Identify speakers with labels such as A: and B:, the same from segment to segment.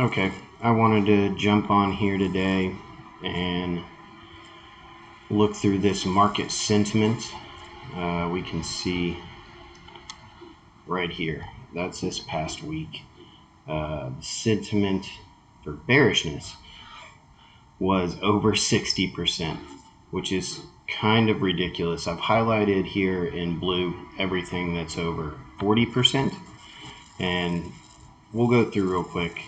A: Okay, I wanted to jump on here today and look through this market sentiment. We can see right here, that's this past week. The sentiment for bearishness was over 60%, which is kind of ridiculous. I've highlighted here in blue everything that's over 40%, and we'll go through real quick.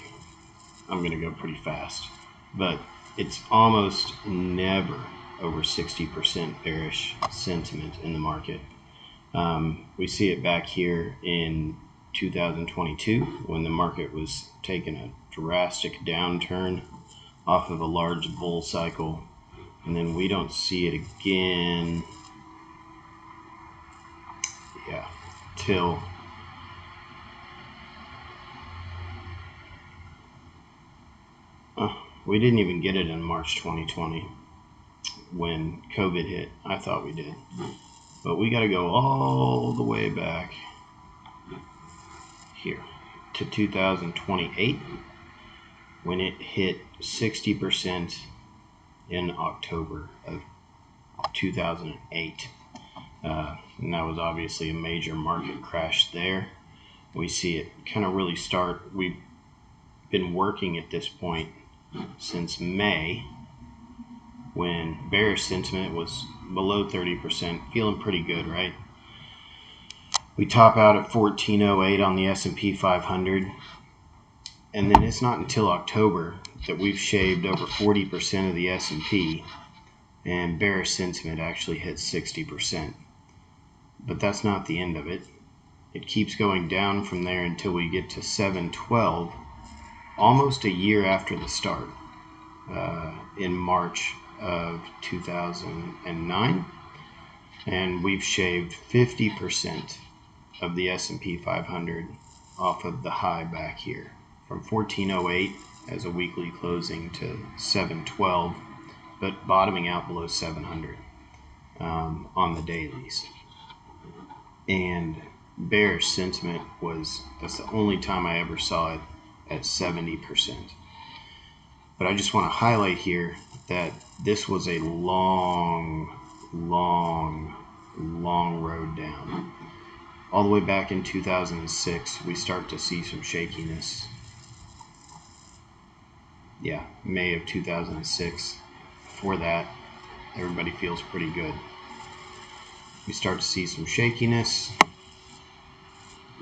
A: I'm going to go pretty fast, but it's almost never over 60% bearish sentiment in the market. We see it back here in 2022 when the market was taking a drastic downturn off of a large bull cycle, and then we don't see it again till we didn't even get it in March 2020 when COVID hit. I thought we did, but we got to go all the way back here to 2028 when it hit 60% in October of 2008. And that was obviously a major market crash there. We see it kind of really start. We've been working at this point since May, when bearish sentiment was below 30%, feeling pretty good, right? We top out at 1408 on the S&P 500, and then it's not until October that we've shaved over 40% of the S&P, and bearish sentiment actually hit 60%. But that's not the end of it. It keeps going down from there until we get to 712, almost a year after the start, in March of 2009, and we've shaved 50% of the S&P 500 off of the high back here from 1408 as a weekly closing to 712, but bottoming out below 700 on the dailies. And bearish sentiment that's the only time I ever saw it at 70%. But I just want to highlight here that this was a long road down. All the way back in 2006, we start to see some shakiness. Yeah, May of 2006. Before that, everybody feels pretty good. We start to see some shakiness.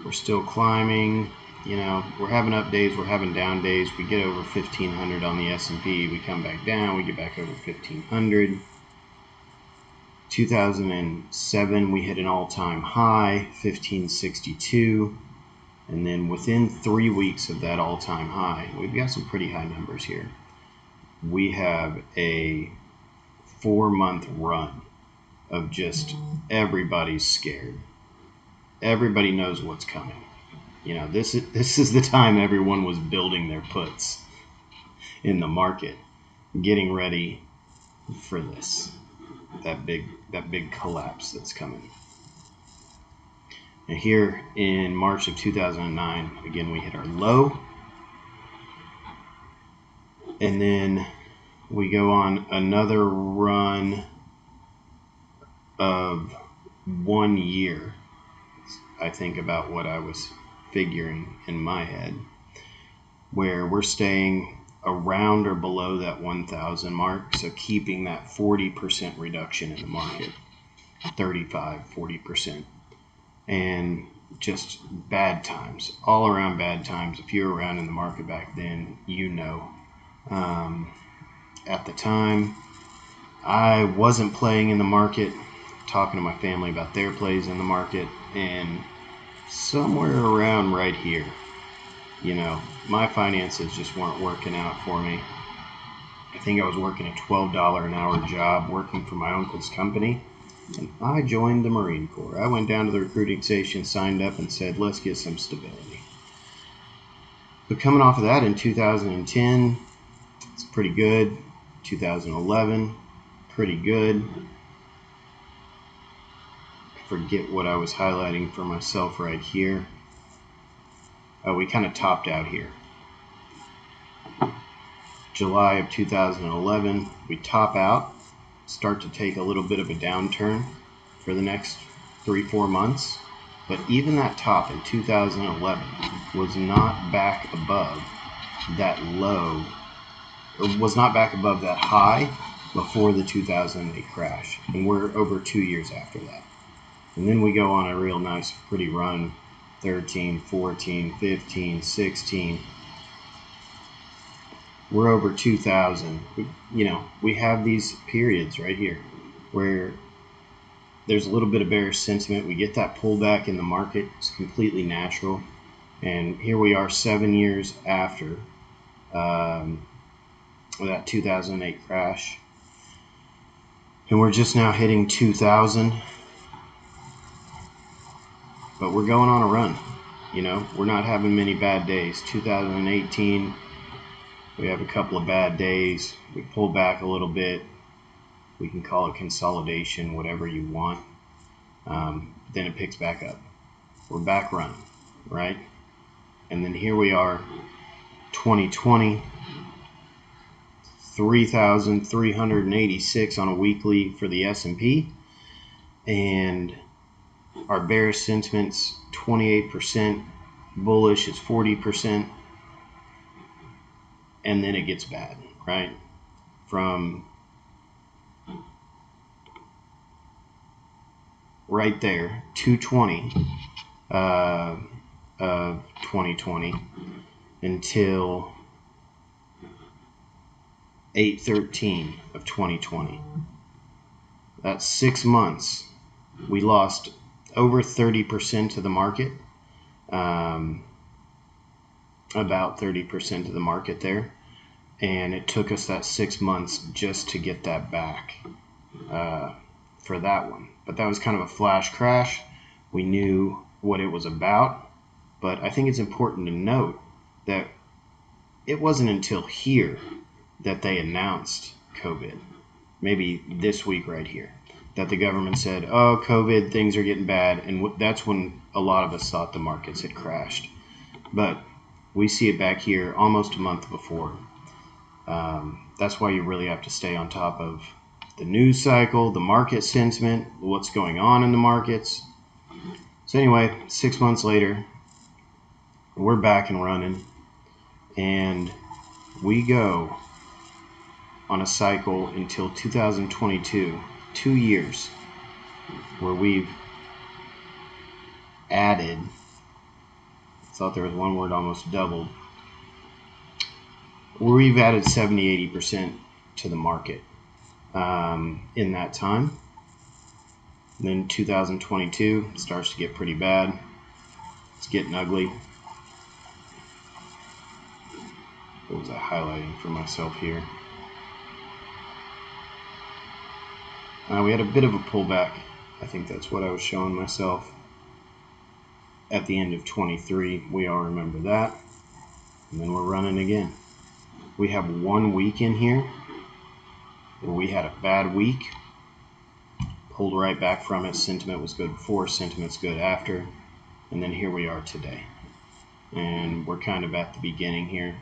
A: We're still climbing. You know, we're having up days, we're having down days. We get over 1500 on the S&P, we come back down, we get back over 1500. 2007, we hit an all-time high, 1562. And then within 3 weeks of that all-time high, we've got some pretty high numbers here. We have a 4-month run of just everybody's scared. Everybody knows what's coming. You know, this is the time everyone was building their puts in the market, getting ready for that big collapse that's coming. And here in March of 2009, again, we hit our low, and then we go on another run of 1 year. I think about what I was figuring in my head, where we're staying around or below that 1,000 mark, so keeping that 40% reduction in the market, 35-40%, and just bad times, all around bad times. If you were around in the market back then, you know. At the time, I wasn't playing in the market, talking to my family about their plays in the market, and somewhere around right here, you know, my finances just weren't working out for me. I think I was working a $12 an hour job working for my uncle's company, and I joined the Marine Corps. I went down to the recruiting station, signed up, and said, let's get some stability. But coming off of that in 2010, it's pretty good. 2011, pretty good. Forget what I was highlighting for myself right here. We kind of topped out here. July of 2011, we top out, start to take a little bit of a downturn for the next 3-4 months. But even that top in 2011 was not back above that low, or was not back above that high before the 2008 crash. And we're over 2 years after that. And then we go on a real nice, pretty run, 13, 14, 15, 16. We're over 2000. We have these periods right here where there's a little bit of bearish sentiment. We get that pullback in the market. It's completely natural. And here we are 7 years after that 2008 crash. And we're just now hitting 2000. But we're going on a run. We're not having many bad days. 2018, we have a couple of bad days. We pull back a little bit. We can call it consolidation, whatever you want. Then it picks back up. We're back running, right? And then here we are, 2020, 3,386 on a weekly for the S&P. And our bearish sentiment's 28%, bullish is 40%. And then it gets bad, right? From right there, 220 of 2020 until 8/13 of 2020. That's 6 months. We lost over 30% of the market, about 30% of the market there. And it took us that 6 months just to get that back for that one. But that was kind of a flash crash. We knew what it was about. But I think it's important to note that it wasn't until here that they announced COVID, maybe this week right here, that the government said, oh, COVID, things are getting bad. And that's when a lot of us thought the markets had crashed. But we see it back here almost a month before. That's why you really have to stay on top of the news cycle, the market sentiment, what's going on in the markets. So anyway, 6 months later, we're back and running. And we go on a cycle until 2022, 2 years, where we've added, I thought there was one word, almost doubled, where we've added 70-80% to the market in that time. And then 2022 starts to get pretty bad. It's getting ugly. What was I highlighting for myself here? We had a bit of a pullback. I think that's what I was showing myself at the end of 23. We all remember that. And then we're running again. We have 1 week in here where we had a bad week, pulled right back from it. Sentiment was good before, sentiment's good after, and then here we are today. And we're kind of at the beginning here,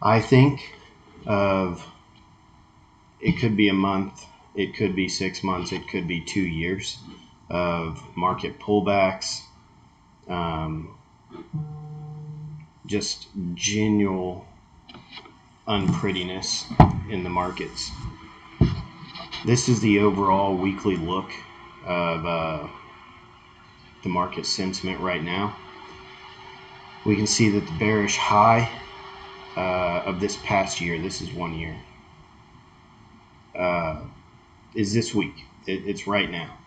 A: I think, of it could be a month, it could be 6 months, it could be 2 years of market pullbacks, just genuine unprettiness in the markets. This is the overall weekly look of the market sentiment right now. We can see that the bearish high of this past year, this is 1 year, is this week. It's right now.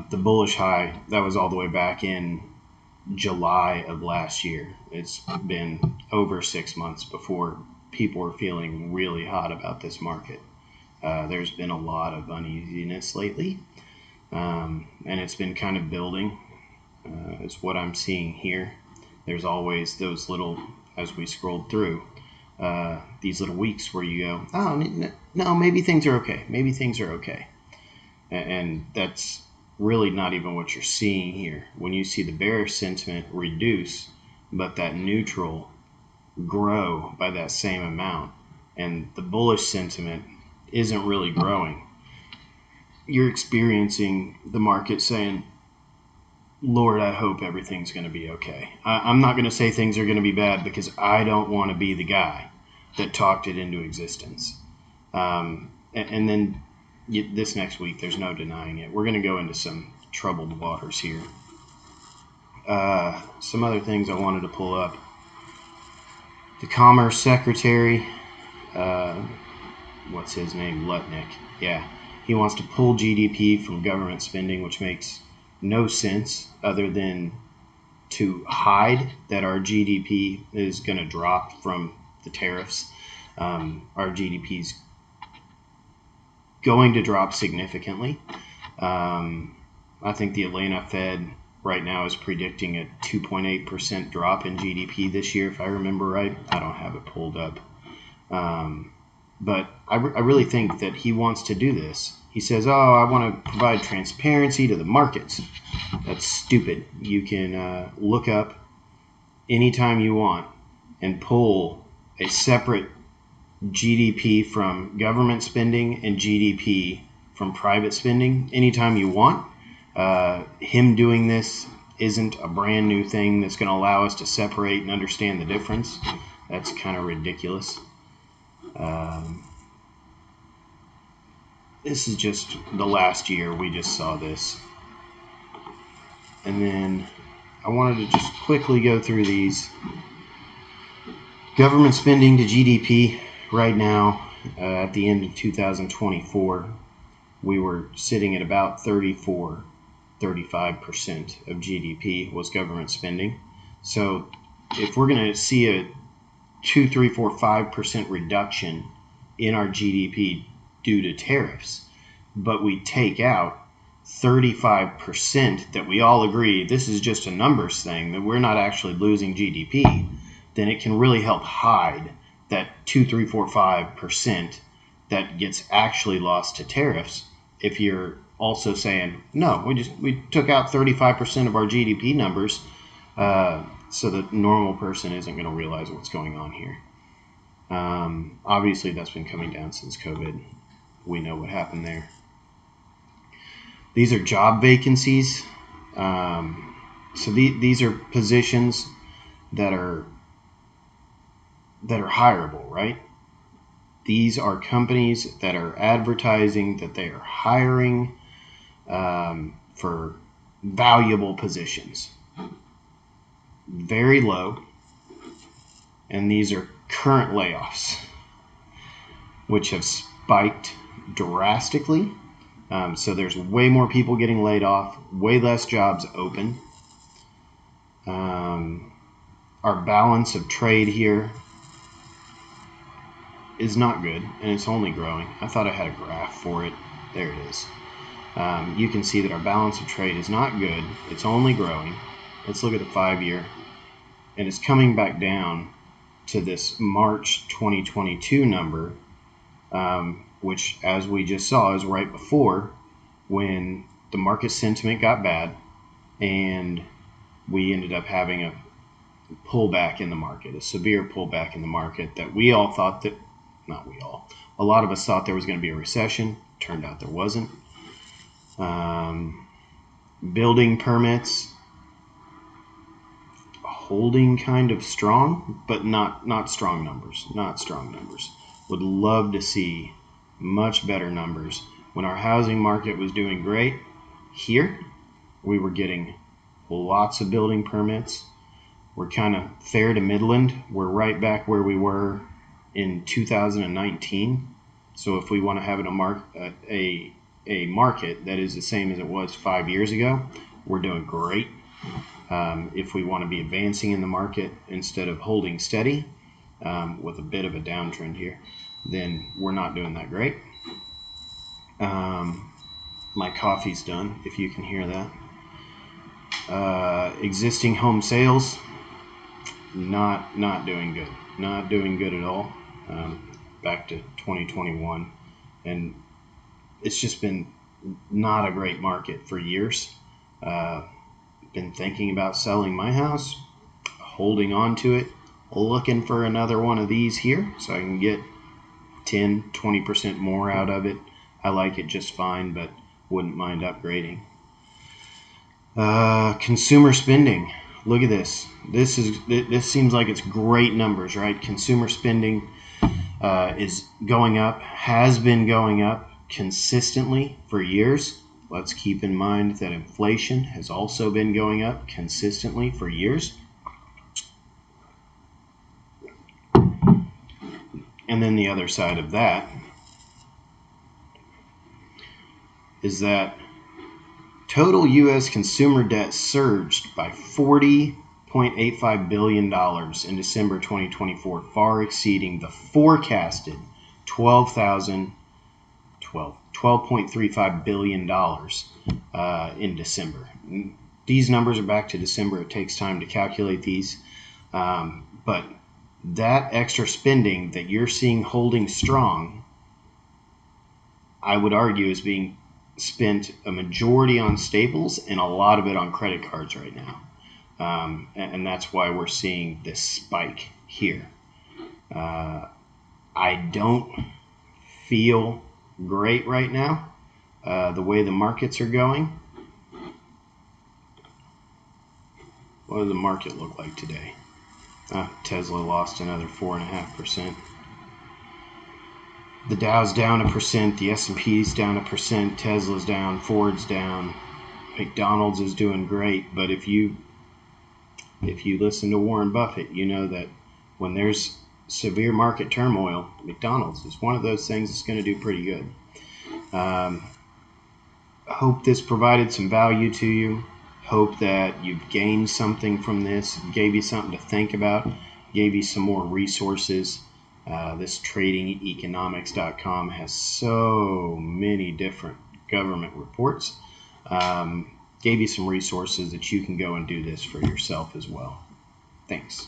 A: The bullish high, that was all the way back in July of last year. It's been over 6 months before people were feeling really hot about this market. There's been a lot of uneasiness lately, and it's been kind of building. Is what I'm seeing here. There's always those little, as we scrolled through, these little weeks where you go, oh, no, maybe things are okay. Maybe things are okay. And that's really not even what you're seeing here. When you see the bearish sentiment reduce, but that neutral grow by that same amount, and the bullish sentiment isn't really growing. You're experiencing the market saying, Lord, I hope everything's going to be okay. I'm not going to say things are going to be bad because I don't want to be the guy that talked it into existence. And then this next week, there's no denying it. We're going to go into some troubled waters here. Some other things I wanted to pull up. The Commerce Secretary, what's his name? Lutnick. Yeah. He wants to pull GDP from government spending, which makes no sense other than to hide that our GDP is going to drop from the tariffs. Our GDP is going to drop significantly. I think the Atlanta Fed right now is predicting a 2.8% drop in GDP this year, if I remember right. I don't have it pulled up. But I really think that he wants to do this. He says, I want to provide transparency to the markets. That's stupid. You can look up anytime you want and pull a separate GDP from government spending and GDP from private spending anytime you want. Him doing this isn't a brand new thing that's going to allow us to separate and understand the difference. That's kind of ridiculous. This is just the last year we just saw this. And then I wanted to just quickly go through these. Government spending to GDP right now, at the end of 2024, we were sitting at about 35% of GDP was government spending. So if we're going to see a 2, 3, 4, 5% reduction in our GDP due to tariffs, but we take out 35% that we all agree this is just a numbers thing, that we're not actually losing GDP, then it can really help hide that 2, 3, 4, 5% that gets actually lost to tariffs. If you're also saying, no, we took out 35% of our GDP numbers, so the normal person isn't going to realize what's going on here. Obviously, that's been coming down since COVID. We know what happened there. These are job vacancies. So these are positions that are hireable, right? These are companies that are advertising that they are hiring for valuable positions. Very low. And these are current layoffs, which have spiked drastically. So there's way more people getting laid off, way less jobs open. Our balance of trade here is not good, and it's only growing. I thought I had a graph for it. There it is. You can see that our balance of trade is not good. It's only growing. Let's look at the 5-year, and it's coming back down to this March 2022 number, which, as we just saw, is right before when the market sentiment got bad and we ended up having a pullback in the market, a severe pullback in the market that we all thought that, not we all, a lot of us thought there was going to be a recession. Turned out there wasn't. Building permits holding kind of strong, but not strong numbers. Not strong numbers. Would love to see much better numbers. When our housing market was doing great, here we were getting lots of building permits. We're kind of fair to Midland. We're right back where we were in 2019. So if we want to have a market that is the same as it was 5 years ago, we're doing great. If we want to be advancing in the market instead of holding steady with a bit of a downtrend here, then we're not doing that great. My coffee's done, if you can hear that. Existing home sales, not doing good. Not doing good at all. Back to 2021. And it's just been not a great market for years. Been thinking about selling my house, holding on to it, looking for another one of these here so I can get 10-20% more out of it. I like it just fine, but wouldn't mind upgrading. Consumer spending. Look at this. This seems like it's great numbers, right? Consumer spending is going up, has been going up consistently for years. Let's keep in mind that inflation has also been going up consistently for years. And then the other side of that is that total U.S. consumer debt surged by $40.85 billion in December 2024, far exceeding the forecasted $12.35 billion in December. These numbers are back to December. It takes time to calculate these. But that extra spending that you're seeing holding strong, I would argue, is being spent a majority on staples and a lot of it on credit cards right now. And that's why we're seeing this spike here. I don't feel great right now, the way the markets are going. What does the market look like today? Tesla lost another 4.5%. The Dow's down 1%, the S&P's down 1%, Tesla's down, Ford's down, McDonald's is doing great. But if you listen to Warren Buffett, you know that when there's severe market turmoil, McDonald's is one of those things that's going to do pretty good. Hope this provided some value to you. Hope that you've gained something from this, gave you something to think about, gave you some more resources. This tradingeconomics.com has so many different government reports. Gave you some resources that you can go and do this for yourself as well. Thanks.